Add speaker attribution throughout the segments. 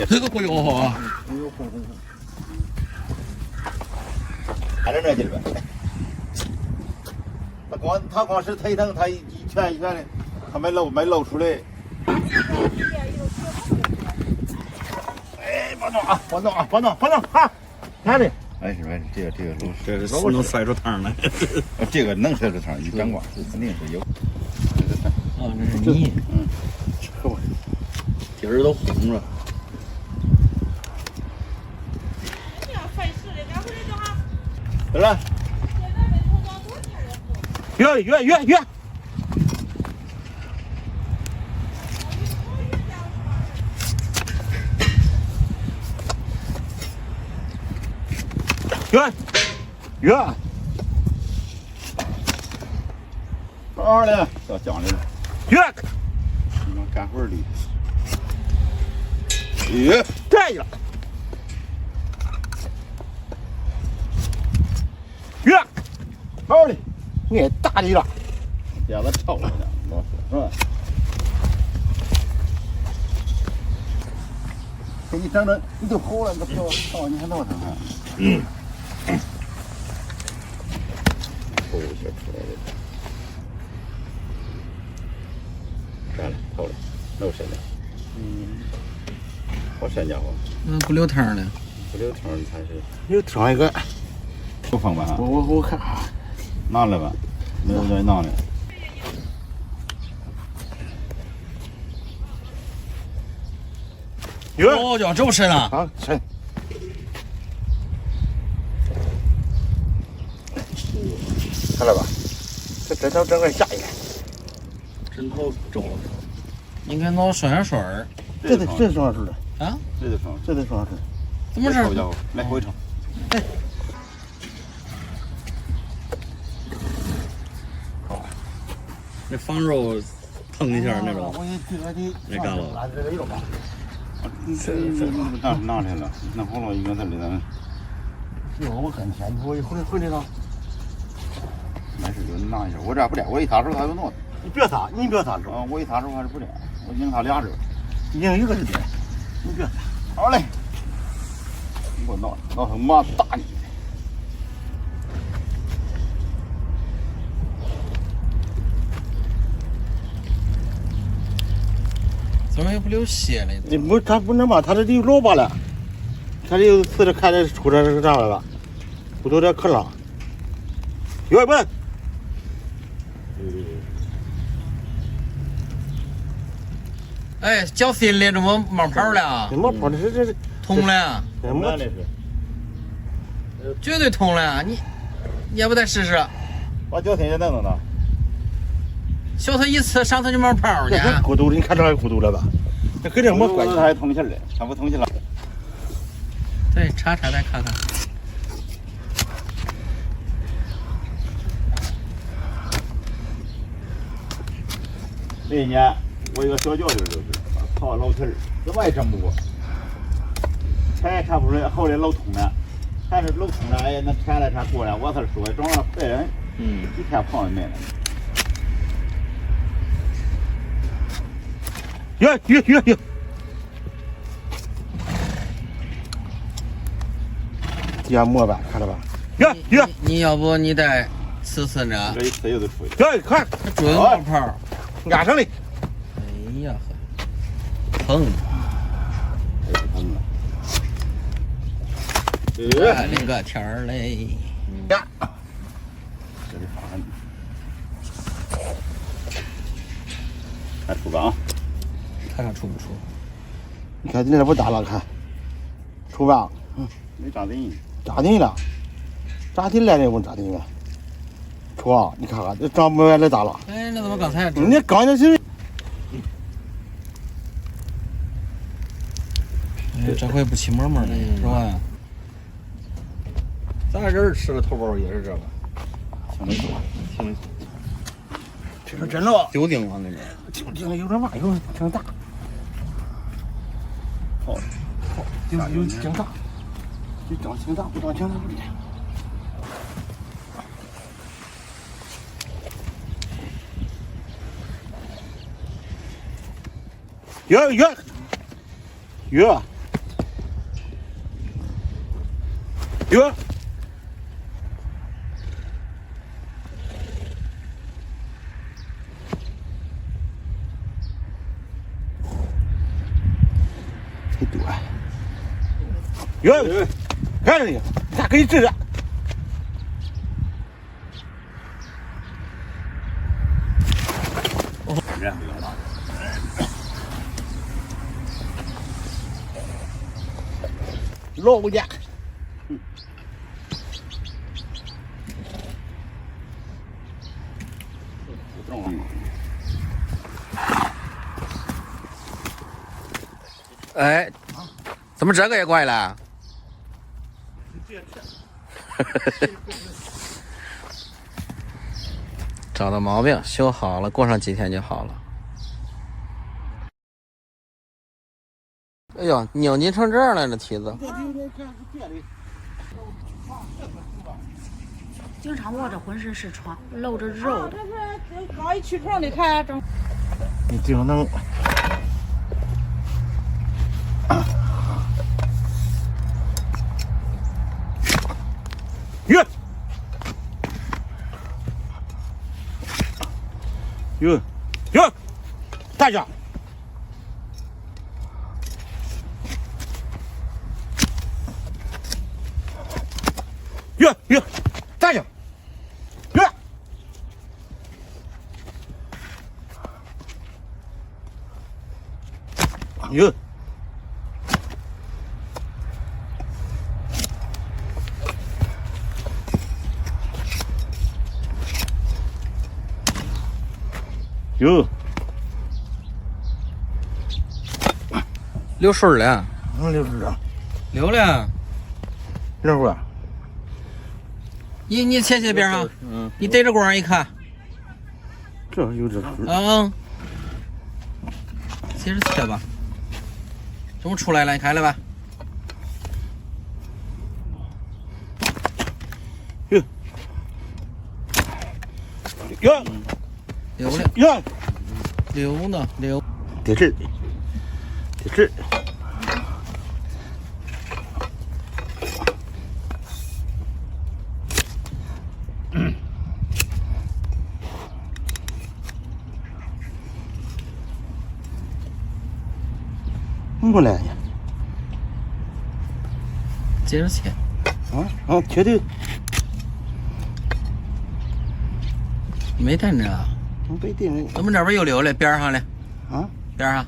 Speaker 1: 这个会好啊！
Speaker 2: 还是那劲儿呗。他光是推蹬，他一圈一圈的，他没露出来。哎，别动啊！看的。没事，这个
Speaker 1: 这是能摔出汤来。
Speaker 2: 这个能摔出汤，你别管，肯定是有。
Speaker 1: 啊，这是泥。
Speaker 2: 喝吧。
Speaker 1: 底儿都红了。
Speaker 2: 得了。越。越。好嘞，到江里了。越。你们干活的。对了。越。好嘞，你也大力了。叶子臭了呢，老师是吧？给你整整，你都好了，你不要操，你还闹腾啊？抽一下出来的。干了，好了，那我深了。好深家伙。
Speaker 1: 不留汤了。
Speaker 2: 不留汤，你看是。又装一个。不放吧？我看。拿来吧，没有人拿来。
Speaker 1: 哦哟，这么深了。
Speaker 2: 好深。看了吧？这头整个下一个。
Speaker 1: 针头皱。应该弄双氧水儿。
Speaker 2: 这得双氧水的。
Speaker 1: 啊？
Speaker 2: 这得双氧水。
Speaker 1: 怎么事？
Speaker 2: 来回冲。哎。
Speaker 1: 那放肉腾一下那种，那干了。
Speaker 2: 拿来了，那好了，一个在里头。一会儿我跟前，我一回来了。没事，就拿一下。我这不练，我一撒手他就弄。你别撒手啊！我一撒手还是不练，我赢他俩手，赢一个是对。你别撒。好嘞。你给我闹他妈打你！
Speaker 1: 怎么也不流血了？
Speaker 2: 他不能吧？他这里有老巴了，他这有死的看着出来是啥来了？骨头这可了。有本。
Speaker 1: 哎，脚心里怎么冒泡了？
Speaker 2: 冒泡的是
Speaker 1: 通了。
Speaker 2: 通了这是。
Speaker 1: 绝对通了，你要不再试试？
Speaker 2: 把脚心也弄弄。
Speaker 1: 小他一次，上头就冒泡去。
Speaker 2: 骨头，你看着骨头了吧？那跟这没关系。他还通气了，他不通气了。
Speaker 1: 对，查查再看看。
Speaker 2: 这一年我有个小教训就是，泡老腿儿，怎么也整不过，柴也插不出来，后来老通了，还是老通了，哎，那柴来柴过了，我才说整了坏人，一天胖也没了。哟！底下磨吧，看着吧。哟！
Speaker 1: 你要不你再试试呢？
Speaker 2: 这一次又得出去。看，
Speaker 1: 准冒泡，
Speaker 2: 压上来。
Speaker 1: 哎呀呵，疼！那个天儿嘞。
Speaker 2: 呀！这里发狠。看出吧啊！
Speaker 1: 看看出不出？
Speaker 2: 你看你这不打了，看出吧？没扎进，扎进了，扎进来的不扎进了？出啊！你看看这扎不完了咋了？
Speaker 1: 哎，那怎么刚才？
Speaker 2: 你刚才是？
Speaker 1: 哎，这回不起沫沫的，是吧？
Speaker 3: 咱人吃了头孢也是这个，
Speaker 2: 挺没错，
Speaker 3: 挺。
Speaker 2: 这是真了，
Speaker 1: 丢丁往那边。
Speaker 2: 丁有点嘛，有挺大。好，丁有挺大，这长挺大，不长挺大不厉害。约，哟，你多，哟，看着你，咋给你治的？老不见。
Speaker 3: 哎，怎么这个也怪了？找到毛病，修好了，过上几天就好了。哎呦，扭进成这样了，这蹄子。
Speaker 4: 经常我这浑身是疮，露着肉的。
Speaker 5: 刚一起床的看正。
Speaker 2: 你这样能。哟，哟，哟，大家，哟哟，大家，哟，哟。哟，
Speaker 3: 流水了，
Speaker 2: 流水了，
Speaker 3: 流了。
Speaker 2: 热乎啊！
Speaker 3: 你切边上，你对着光一看，
Speaker 2: 这有这水。
Speaker 3: 接着切吧。怎么出来了？你开了吧？
Speaker 2: 哟，哟。
Speaker 3: 流了，
Speaker 2: 哟，
Speaker 3: 流呢，流。
Speaker 2: 在这儿，在这儿。没来呀。
Speaker 3: 接着切。
Speaker 2: 切的。
Speaker 3: 没带着啊。
Speaker 2: 没定。
Speaker 3: 怎么这边又流了？边上了。
Speaker 2: 啊？
Speaker 3: 边上。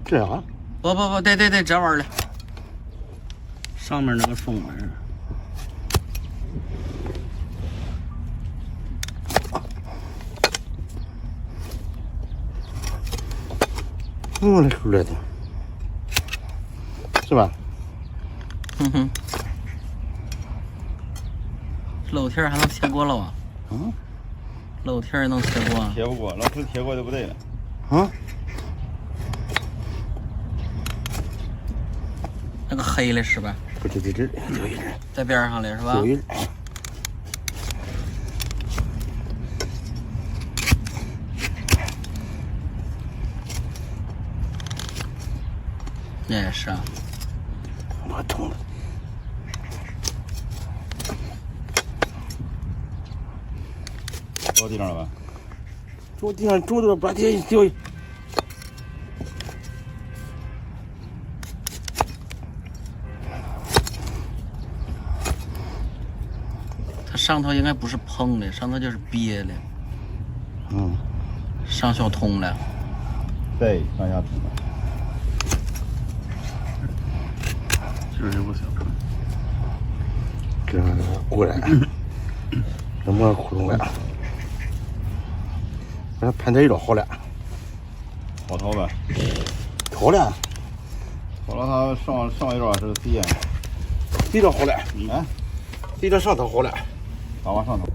Speaker 2: 这样？
Speaker 3: 不，对，这玩意儿了。
Speaker 1: 上面那个缝儿。
Speaker 2: 我出来的，是吧？
Speaker 3: 漏贴还能切过了啊？漏贴能切过？
Speaker 2: 切不过，老师切过就不对了。
Speaker 3: 那个黑的是吧？
Speaker 2: 不是在这儿，就一只，
Speaker 3: 在边上的是吧？
Speaker 2: 有一只。
Speaker 3: 也是啊。
Speaker 2: 我痛了。
Speaker 6: 着地上了吧？
Speaker 2: 着地上着的把地一掉。
Speaker 3: 它上头应该不是碰的，上头就是憋的。上小通了。
Speaker 6: 对，上下通了。
Speaker 1: 就是不行。
Speaker 2: 这过来，怎么窟窿了？把它盘在一着好了。
Speaker 6: 好掏呗。
Speaker 2: 掏了。
Speaker 6: 掏了，它上一着是谁呀？
Speaker 2: 这着好了。这着上头好了。
Speaker 6: 咋往上头？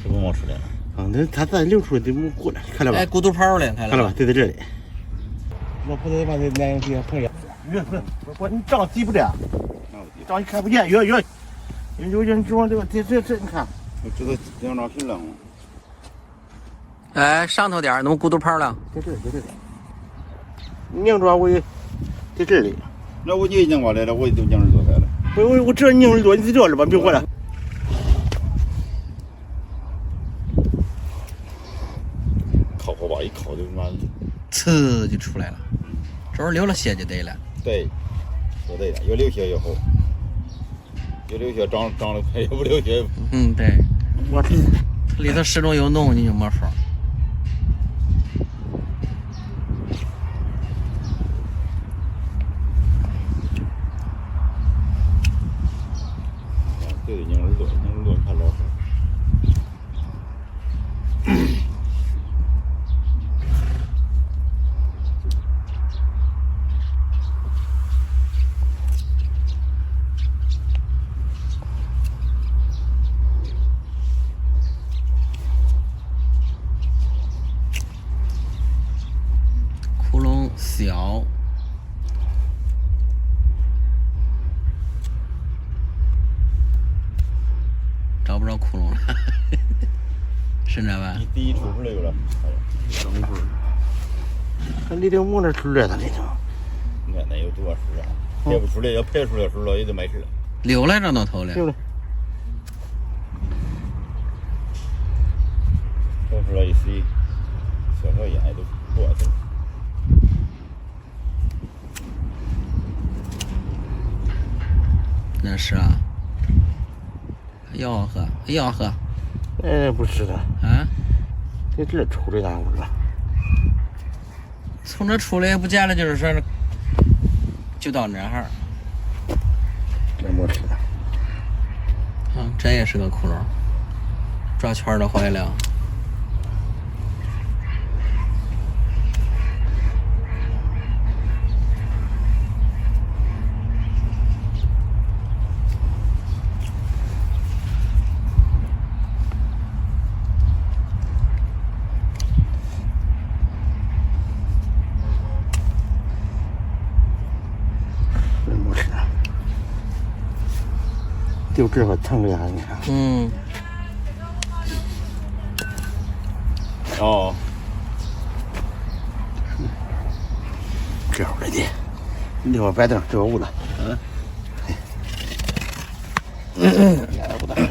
Speaker 6: 是不冒出来了？
Speaker 2: 那它再流出来得过来，看了吧？
Speaker 3: 哎，骨头泡了，
Speaker 2: 看了吧？就在这里。老婆子把那男人给碰下。我你长低不了，长你看不见，有人装这个这你看，
Speaker 6: 我知道两张平了。
Speaker 3: 哎，上头点，那么骨头泡了。
Speaker 2: 在这里，拧着我也在这里。那我就拧过来了，我就拧耳朵来了。
Speaker 7: 我这拧耳朵，你这了吧？别过来。
Speaker 2: 烤火把一烤就妈
Speaker 3: 呲就出来了，这会儿流了血就对了。
Speaker 2: 对，就对了，有流血越好，有流血长得快，有不流血。
Speaker 3: 嗯，对，我里头始终有脓，你就没法。
Speaker 2: 对，拧耳朵看老好。
Speaker 3: 窟窿小，找不着窟窿了，是这吧？
Speaker 2: 第一出出来有了，
Speaker 7: 等会儿，看你这往那出来，他这个。
Speaker 2: 那有多少事啊？排不出来，要排出来时了也就没事了。
Speaker 3: 流来着那头了。
Speaker 7: 溜了。
Speaker 2: 排出来一水，小小眼都过去了。
Speaker 3: 那是啊，要喝，要喝。
Speaker 7: 不是的，
Speaker 3: 啊？
Speaker 7: 在这出来哪屋了？
Speaker 3: 从这出来不见了，就是说，就到那哈儿。
Speaker 7: 这没事的。
Speaker 3: 这也是个窟窿，抓圈的坏了。
Speaker 7: 就这个疼的呀，你看。
Speaker 3: 嗯。
Speaker 2: 哦。
Speaker 7: 这样来的，你往摆凳这个屋子。来不大呀。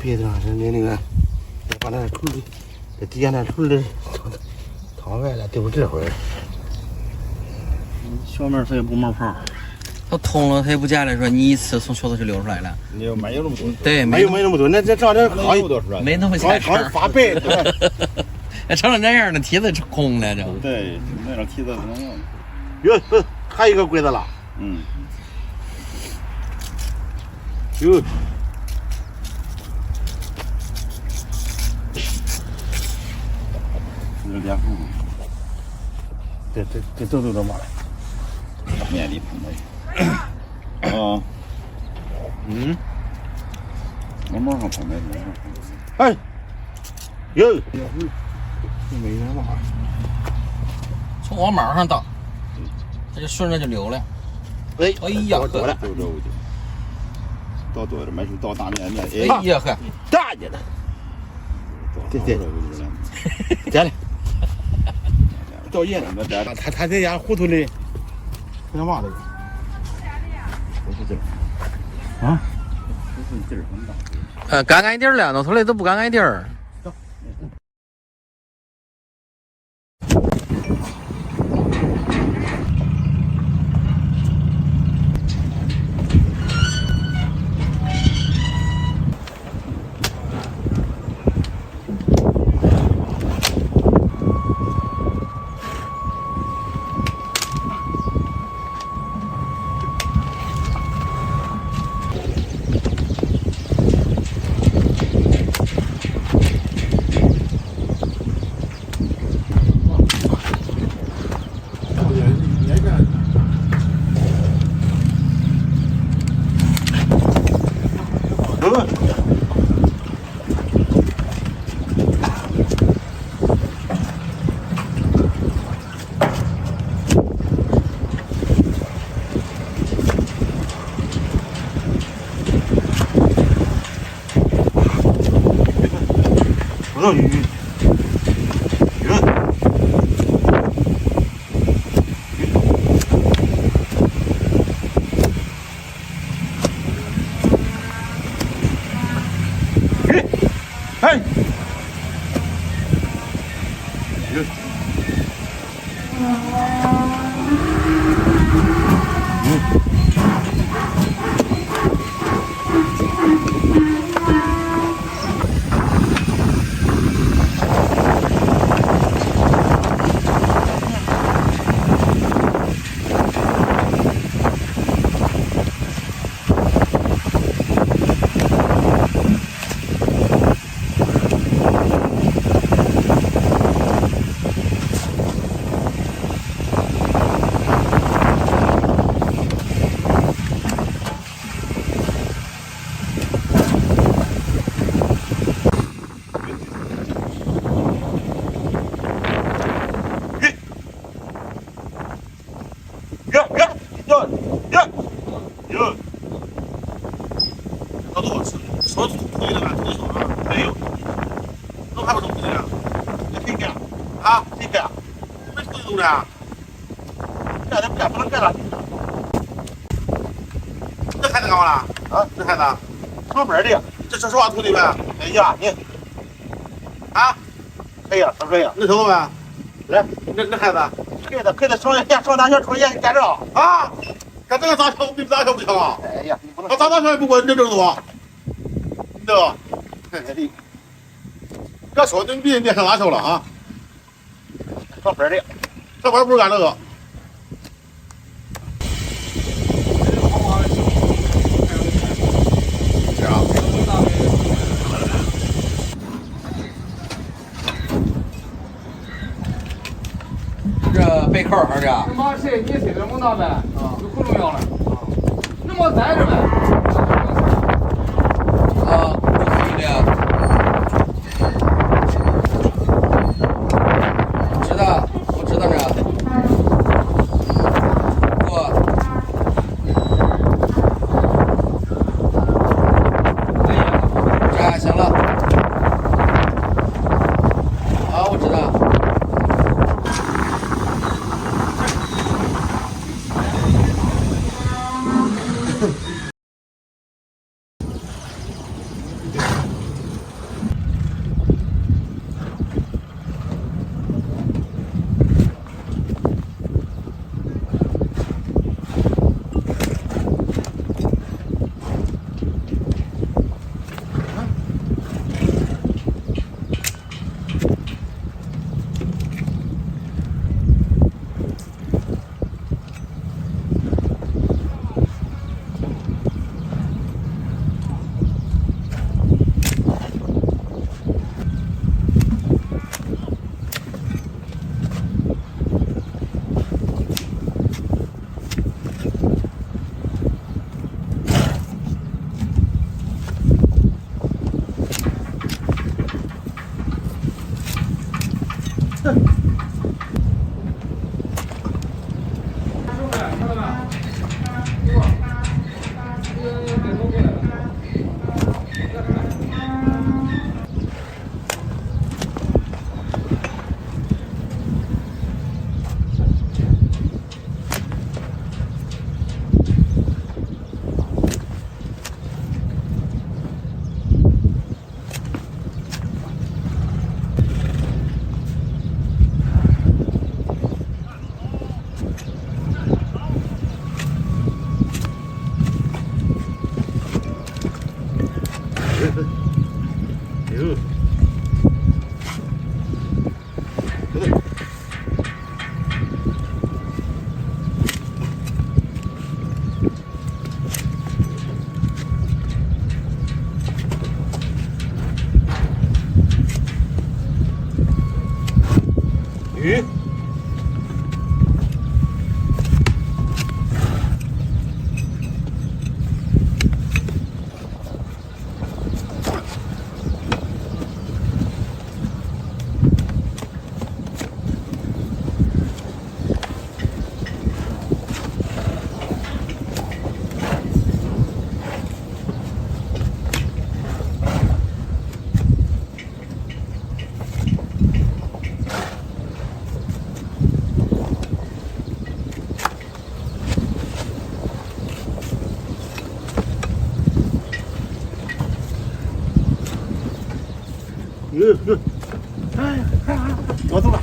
Speaker 7: 别的人家那个，把那处理，这底下那处理躺歪了，丢这会儿。小妹他也不冒泡，
Speaker 3: 他通了，他也不见了，说你一次从袖子就流出来了。
Speaker 2: 你没有那么多。
Speaker 3: 对，
Speaker 7: 没有那么多，那这照这好
Speaker 3: 没那么些事儿。
Speaker 7: 发白，
Speaker 3: 成了那样的梯子空了就。
Speaker 2: 对，那种梯子不能用。
Speaker 7: 哟，还有一个柜子了。
Speaker 2: 嗯。
Speaker 7: 哟。
Speaker 2: 这脸红。
Speaker 7: 这走嘛了。
Speaker 2: 面里碰的。啊。嗯。我马上碰的。
Speaker 7: 哎。哟。没人嘛。
Speaker 3: 从我毛上倒，他就顺着就流了。哎呀呵，
Speaker 2: 走这屋去。倒多了，没事倒大面。
Speaker 3: 哎呀呵，
Speaker 7: 大着呢。对，摘了。到夜了，他在家糊涂的，干嘛的？
Speaker 2: 不是劲儿。
Speaker 7: 啊？
Speaker 2: 不是劲儿很大。
Speaker 3: 干干地儿了，那头里都不干干地儿。
Speaker 7: 走鱼。哎，老杜，说推了吧？推手啊？没有，都还不动推了，你推干啊？推干？没推动呢？干都干不能干了。这孩子干嘛了？啊？这孩子上班的，这说话徒弟呗？哎呀，你啊？哎呀，他说呀，你瞅瞅呗。来，那孩子，孩子上大学出来干这啊？干这个咋巧？比咋巧不巧啊？哎呀，你不能。他咋巧也不过你这么多，对吧？别说你别上哪球了啊！上班的，上班不是干这个。是啊。
Speaker 3: 这贝壳还是这？
Speaker 8: 他妈谁你谁这么大呗？啊，就不重要了。那么在这呗。
Speaker 3: 啊，对的。知道，我知道这。我。这行了。好，我知道。
Speaker 7: 鱼。哎，我走了。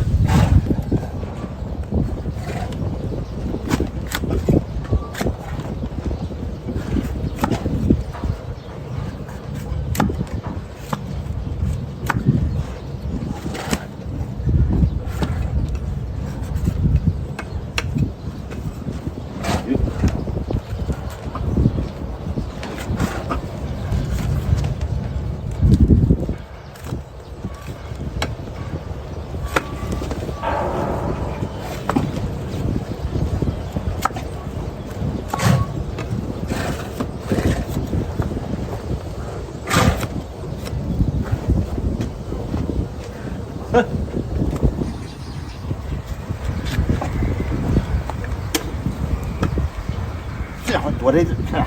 Speaker 7: 这样多的看。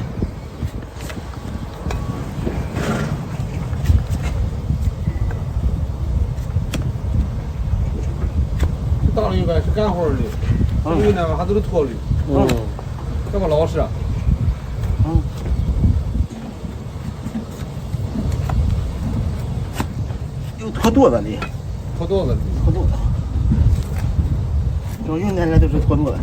Speaker 8: 大了应该是干活的，云南嘛还都是拖驴，这么老实。
Speaker 7: 有拖垛子的，
Speaker 8: 拖垛子，
Speaker 7: 这云南人都是拖垛子。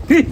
Speaker 7: 嘿，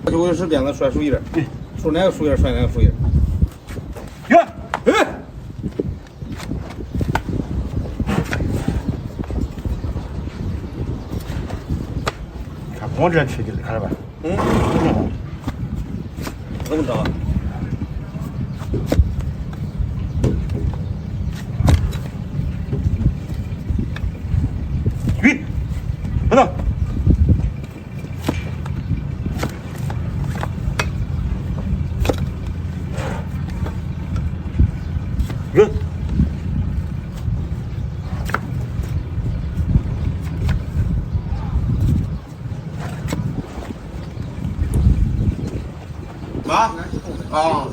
Speaker 8: 就是鞭子甩树叶，树哪个树叶甩哪个树叶。
Speaker 7: 哟，看光这吃的，看着吧。
Speaker 8: 怎么着？
Speaker 7: 鱼，等等。鱼。
Speaker 8: 妈，啊。